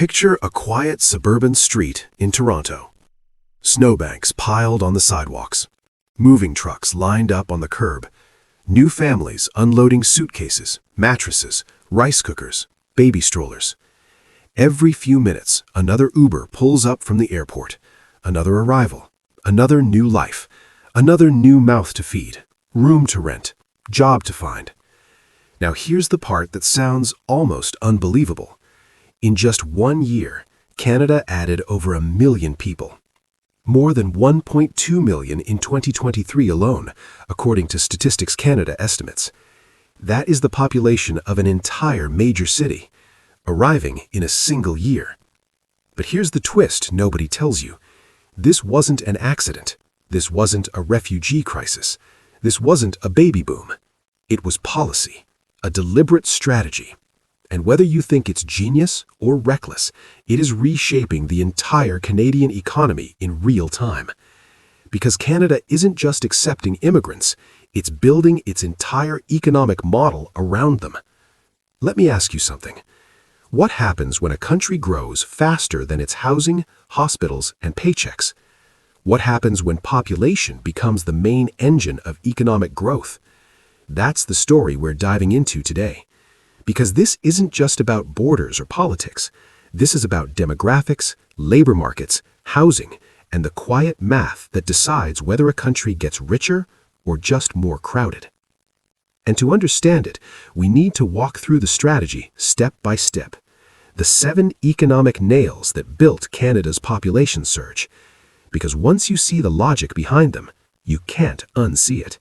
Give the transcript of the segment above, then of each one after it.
Picture a quiet suburban street in Toronto. Snowbanks piled on the sidewalks. Moving trucks lined up on the curb. New families unloading suitcases, mattresses, rice cookers, baby strollers. Every few minutes, another Uber pulls up from the airport. Another arrival. Another new life. Another new mouth to feed. Room to rent. Job to find. Now here's the part that sounds almost unbelievable. In just 1 year, Canada added over 1 million people. More than 1.2 million in 2023 alone, according to Statistics Canada estimates. That is the population of an entire major city, arriving in a single year. But here's the twist nobody tells you. This wasn't an accident. This wasn't a refugee crisis. This wasn't a baby boom. It was policy, a deliberate strategy. And whether you think it's genius or reckless, it is reshaping the entire Canadian economy in real time. Because Canada isn't just accepting immigrants, it's building its entire economic model around them. Let me ask you something. What happens when a country grows faster than its housing, hospitals, and paychecks? What happens when population becomes the main engine of economic growth? That's the story we're diving into today. Because this isn't just about borders or politics. This is about demographics, labor markets, housing, and the quiet math that decides whether a country gets richer or just more crowded. And to understand it, we need to walk through the strategy step by step. The 7 economic nails that built Canada's population surge. Because once you see the logic behind them, you can't unsee it.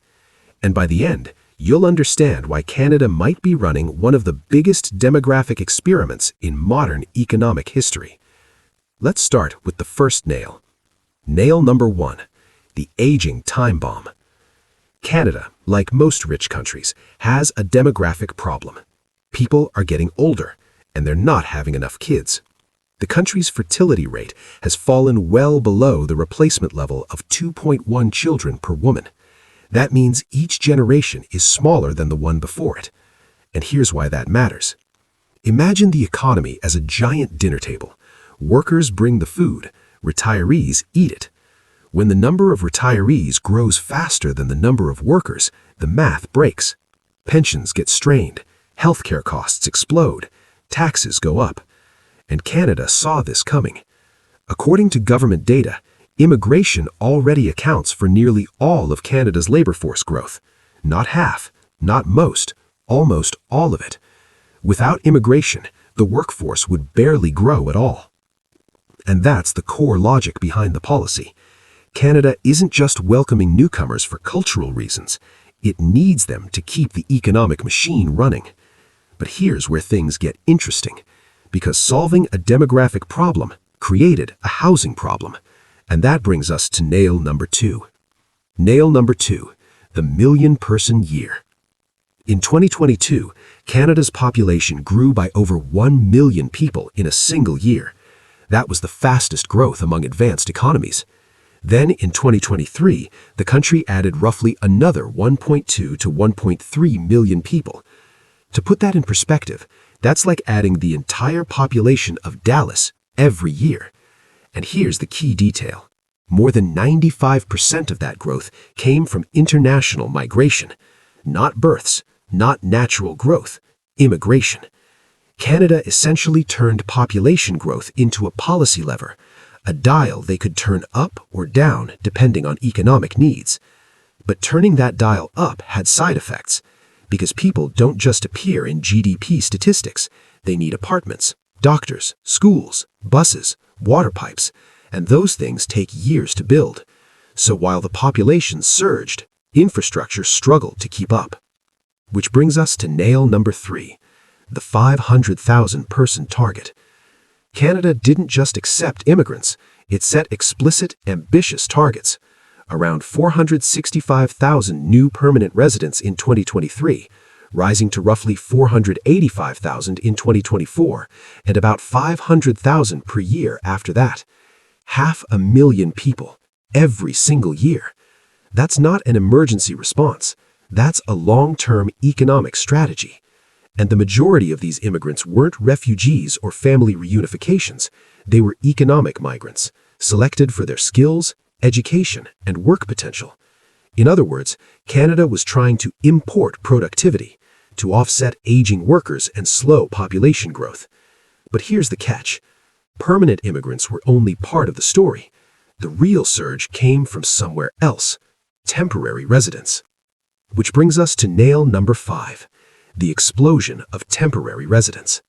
And by the end, you'll understand why Canada might be running one of the biggest demographic experiments in modern economic history. Let's start with the first nail. Nail number 1, the aging time bomb. Canada, like most rich countries, has a demographic problem. People are getting older, and they're not having enough kids. The country's fertility rate has fallen well below the replacement level of 2.1 children per woman. That means each generation is smaller than the one before it. And here's why that matters. Imagine the economy as a giant dinner table. Workers bring the food, retirees eat it. When the number of retirees grows faster than the number of workers, the math breaks. Pensions get strained, healthcare costs explode, taxes go up. And Canada saw this coming. According to government data, immigration already accounts for nearly all of Canada's labor force growth. Not half, not most, almost all of it. Without immigration, the workforce would barely grow at all. And that's the core logic behind the policy. Canada isn't just welcoming newcomers for cultural reasons. It needs them to keep the economic machine running. But here's where things get interesting. Because solving a demographic problem created a housing problem. And that brings us to nail number 2. Nail number 2, the million-person year. In 2022, Canada's population grew by over 1 million people in a single year. That was the fastest growth among advanced economies. Then in 2023, the country added roughly another 1.2 to 1.3 million people. To put that in perspective, that's like adding the entire population of Dallas every year. And here's the key detail. More than 95% of that growth came from international migration. Not births, not natural growth, immigration. Canada essentially turned population growth into a policy lever, a dial they could turn up or down depending on economic needs. But turning that dial up had side effects, because people don't just appear in GDP statistics. They need apartments, doctors, schools, buses, water pipes, and those things take years to build. So while the population surged, infrastructure struggled to keep up. Which brings us to nail number 3, the 500,000 person target. Canada didn't just accept immigrants, it set explicit, ambitious targets. Around 465,000 new permanent residents in 2023, rising to roughly 485,000 in 2024, and about 500,000 per year after that. 500,000 people, every single year. That's not an emergency response. That's a long-term economic strategy. And the majority of these immigrants weren't refugees or family reunifications. They were economic migrants, selected for their skills, education, and work potential. In other words, Canada was trying to import productivity to offset aging workers and slow population growth. But here's the catch. Permanent immigrants were only part of the story. The real surge came from somewhere else, temporary residents. Which brings us to nail number 5, the explosion of temporary residents.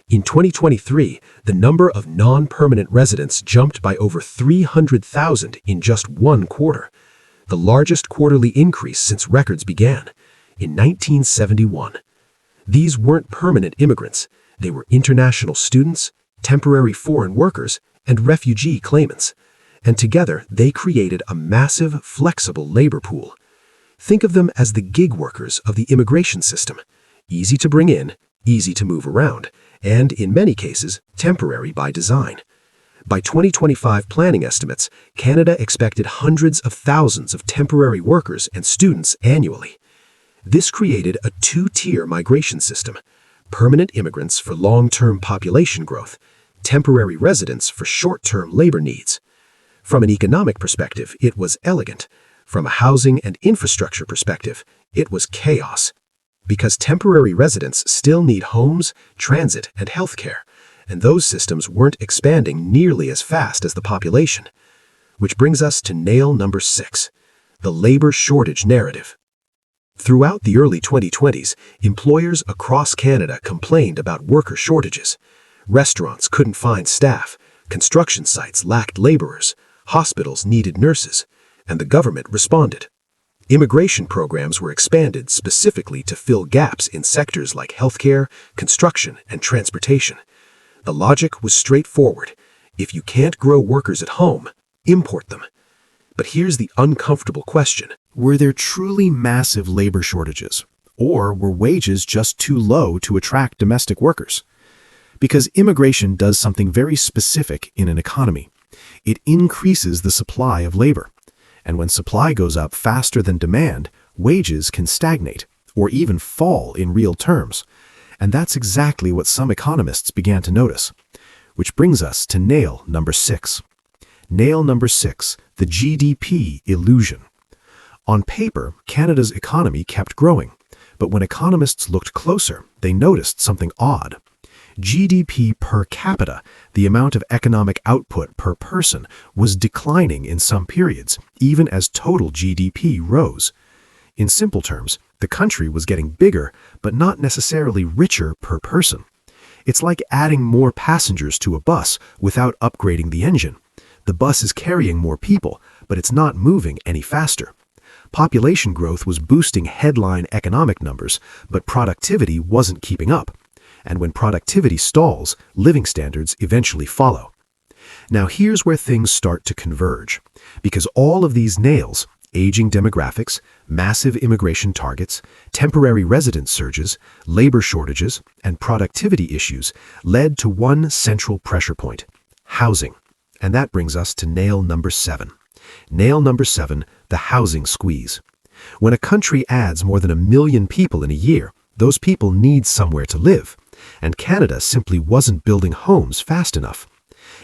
In 2023, the number of non-permanent residents jumped by over 300,000 in just one quarter, the largest quarterly increase since records began, in 1971. These weren't permanent immigrants. They were international students, temporary foreign workers, and refugee claimants. And together, they created a massive, flexible labor pool. Think of them as the gig workers of the immigration system. Easy to bring in, easy to move around, and in many cases, temporary by design. By 2025 planning estimates, Canada expected hundreds of thousands of temporary workers and students annually. This created a two-tier migration system: permanent immigrants for long-term population growth, temporary residents for short-term labor needs. From an economic perspective, it was elegant. From a housing and infrastructure perspective, it was chaos. Because temporary residents still need homes, transit, and healthcare, and those systems weren't expanding nearly as fast as the population. Which brings us to nail number 6, the labor shortage narrative. Throughout the early 2020s, employers across Canada complained about worker shortages. Restaurants couldn't find staff, construction sites lacked laborers, hospitals needed nurses, and the government responded. Immigration programs were expanded specifically to fill gaps in sectors like healthcare, construction, and transportation. The logic was straightforward. If you can't grow workers at home, import them. But here's the uncomfortable question. Were there truly massive labor shortages? Or were wages just too low to attract domestic workers? Because immigration does something very specific in an economy. It increases the supply of labor. And when supply goes up faster than demand, wages can stagnate, or even fall in real terms. And that's exactly what some economists began to notice. Which brings us to nail number 6. Nail number 6, the GDP illusion. On paper, Canada's economy kept growing, but when economists looked closer, they noticed something odd. GDP per capita, the amount of economic output per person, was declining in some periods, even as total GDP rose. In simple terms, the country was getting bigger, but not necessarily richer per person. It's like adding more passengers to a bus without upgrading the engine. The bus is carrying more people, but it's not moving any faster. Population growth was boosting headline economic numbers, but productivity wasn't keeping up. And when productivity stalls, living standards eventually follow. Now here's where things start to converge. Because all of these nails, aging demographics, massive immigration targets, temporary resident surges, labor shortages, and productivity issues, led to one central pressure point: housing. And that brings us to nail number 7. Nail number 7, the housing squeeze. When a country adds more than 1 million people in a year, those people need somewhere to live. And Canada simply wasn't building homes fast enough.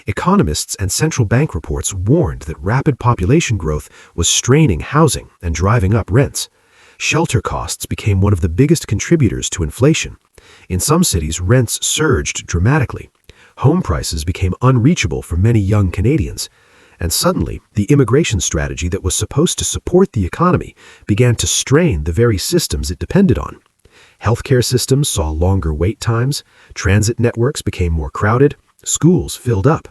Economists and central bank reports warned that rapid population growth was straining housing and driving up rents. Shelter costs became one of the biggest contributors to inflation. In some cities, rents surged dramatically. Home prices became unreachable for many young Canadians. And suddenly, the immigration strategy that was supposed to support the economy began to strain the very systems it depended on. Healthcare systems saw longer wait times, transit networks became more crowded, schools filled up.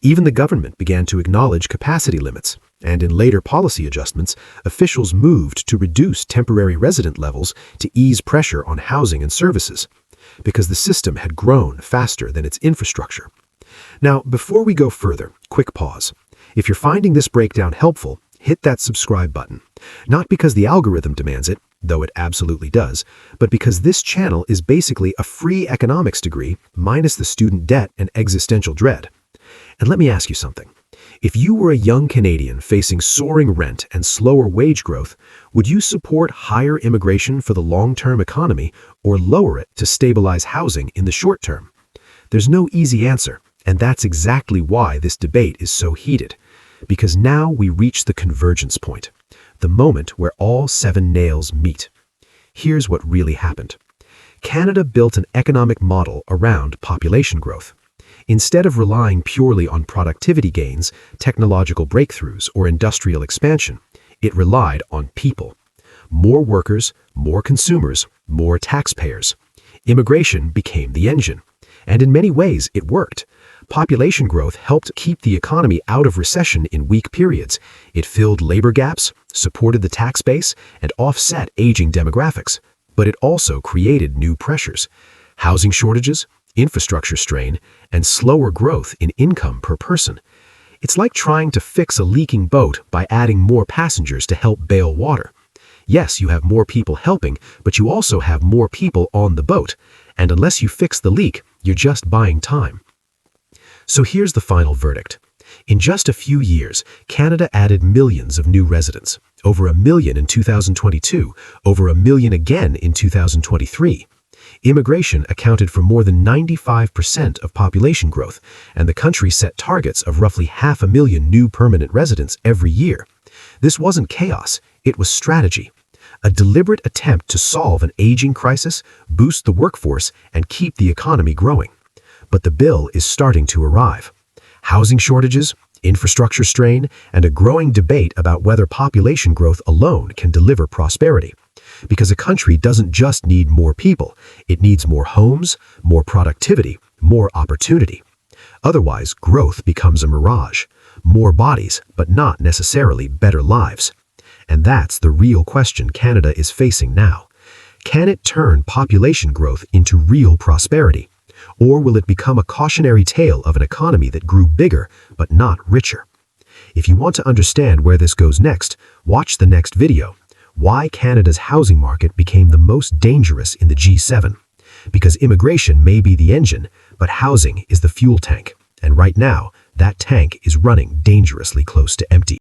Even the government began to acknowledge capacity limits, and in later policy adjustments, officials moved to reduce temporary resident levels to ease pressure on housing and services, because the system had grown faster than its infrastructure. Now, before we go further, quick pause. If you're finding this breakdown helpful, hit that subscribe button. Not because the algorithm demands it, though it absolutely does, but because this channel is basically a free economics degree minus the student debt and existential dread. And let me ask you something. If you were a young Canadian facing soaring rent and slower wage growth, would you support higher immigration for the long-term economy or lower it to stabilize housing in the short term? There's no easy answer, and that's exactly why this debate is so heated. Because now we reach the convergence point, the moment where all seven nails meet. Here's what really happened. Canada built an economic model around population growth. Instead of relying purely on productivity gains, technological breakthroughs, or industrial expansion, it relied on people. More workers, more consumers, more taxpayers. Immigration became the engine. And in many ways, it worked. Population growth helped keep the economy out of recession in weak periods. It filled labor gaps, supported the tax base, and offset aging demographics. But it also created new pressures: housing shortages, infrastructure strain, and slower growth in income per person. It's like trying to fix a leaking boat by adding more passengers to help bail water. Yes, you have more people helping, but you also have more people on the boat. And unless you fix the leak, you're just buying time. So here's the final verdict. In just a few years, Canada added millions of new residents. Over 1 million in 2022, over 1 million again in 2023. Immigration accounted for more than 95% of population growth, and the country set targets of roughly 500,000 new permanent residents every year. This wasn't chaos, it was strategy. A deliberate attempt to solve an aging crisis, boost the workforce, and keep the economy growing. But the bill is starting to arrive. Housing shortages, infrastructure strain, and a growing debate about whether population growth alone can deliver prosperity. Because a country doesn't just need more people, it needs more homes, more productivity, more opportunity. Otherwise, growth becomes a mirage. More bodies, but not necessarily better lives. And that's the real question Canada is facing now. Can it turn population growth into real prosperity? Or will it become a cautionary tale of an economy that grew bigger but not richer? If you want to understand where this goes next, watch the next video. Why Canada's housing market became the most dangerous in the G7. Because immigration may be the engine, but housing is the fuel tank. And right now, that tank is running dangerously close to empty.